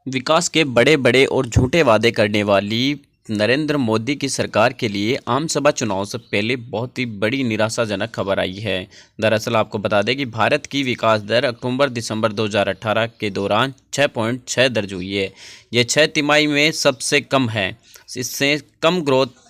विकास के बड़े बड़े और झूठे वादे करने वाली नरेंद्र मोदी की सरकार के लिए आम सभा चुनाव से पहले बहुत ही बड़ी निराशाजनक खबर आई है। दरअसल आपको बता दें कि भारत की विकास दर अक्टूबर-दिसंबर 2018 के दौरान 6.6 दर्ज हुई है। यह 6 तिमाही में सबसे कम है। इससे कम ग्रोथ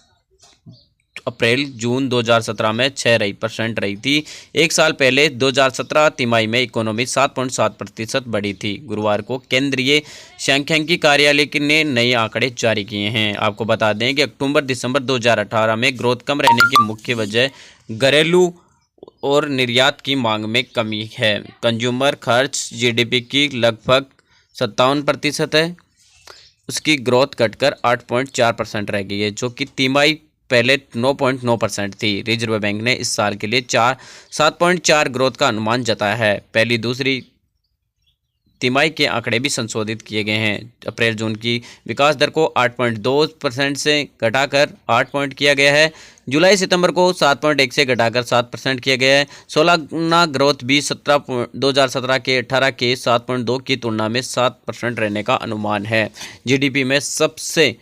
अप्रैल-जून 2017 में 6% रही थी। एक साल पहले 2017 तिमाही में इकोनॉमी 7.7% बढ़ी थी। गुरुवार को केंद्रीय सांख्यिकी कार्यालय ने नए आंकड़े जारी किए हैं। आपको बता दें कि अक्टूबर-दिसंबर 2018 में ग्रोथ कम रहने की मुख्य वजह घरेलू और निर्यात की मांग में कमी है। कंज्यूमर खर्च जीडीपी की लगभग 57% है। उसकी ग्रोथ घटकर 8.4% रह गई है, जो कि तिमाही पहले 9.9% थी। रिजर्व बैंक ने इस साल के लिए 7.4 ग्रोथ का अनुमान जताया है। पहली दूसरी तिमाही के आंकड़े भी संशोधित किए गए हैं। अप्रैल जून की विकास दर को 8.2% से घटाकर 8 किया गया है। जुलाई सितंबर को 7.1 से घटाकर 7% किया गया है। सालाना ग्रोथ भी 2017 के 18 के 7.2 की तुलना में 7% रहने का अनुमान है। जीडीपी में सबसे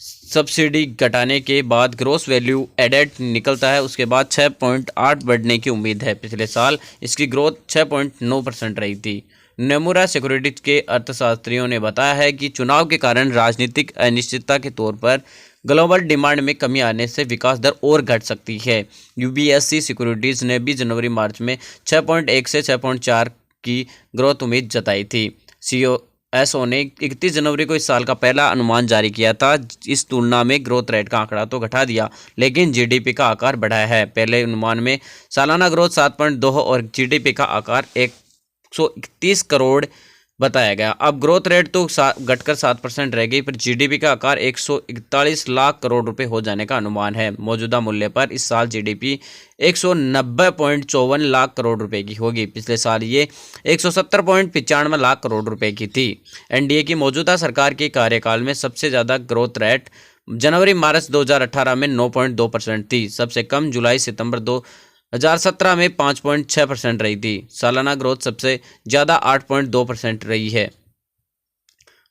सब्सिडी घटाने के बाद ग्रोस वैल्यू एडेड निकलता है। उसके बाद 6.8 बढ़ने की उम्मीद है। पिछले साल इसकी ग्रोथ 6.9% रही थी। नोमुरा सिक्योरिटीज के अर्थशास्त्रियों ने बताया है कि चुनाव के कारण राजनीतिक अनिश्चितता के तौर पर ग्लोबल डिमांड में कमी आने से विकास दर और घट सकती है। यूबीएससी सिक्योरिटीज ने भी जनवरी-मार्च में 6.1 से 6.4 की ग्रोथ उम्मीद जताई थी। सीओएसओ ने 31 जनवरी को इस साल का पहला अनुमान जारी किया था। इस तुलना में ग्रोथ रेट का आंकड़ा तो घटा दिया, लेकिन जीडीपी का आकार बढ़ाया है। पहले अनुमान में सालाना ग्रोथ 7.2 और जीडीपी का आकार 131 करोड़ बताया गया। अब ग्रोथ रेट तो घटकर 7% रह गई, पर जीडीपी का आकार 141 लाख करोड़ रुपए हो जाने का अनुमान है। मौजूदा मूल्य पर इस साल जीडीपी 190.54 लाख करोड़ रुपए की होगी। पिछले साल ये 170.95 लाख करोड़ रुपए की थी। एनडीए की मौजूदा सरकार के कार्यकाल में सबसे ज़्यादा ग्रोथ रेट जनवरी-मार्च 2018 में 9.2% थी। सबसे कम जुलाई सितंबर 2017 में 5.6% रही थी। सालाना ग्रोथ सबसे ज़्यादा 8.2% रही है।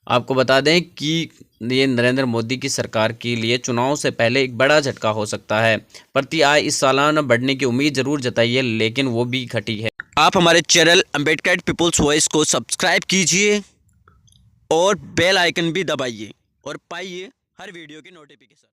आपको बता दें कि ये नरेंद्र मोदी की सरकार के लिए चुनाव से पहले एक बड़ा झटका हो सकता है। प्रति आय इस सालाना बढ़ने की उम्मीद जरूर जताई है, लेकिन वो भी घटी है। आप हमारे चैनल अम्बेडकर पीपुल्स वॉइस को सब्सक्राइब कीजिए और बेल आइकन भी दबाइए और पाइए हर वीडियो की नोटिफिकेशन।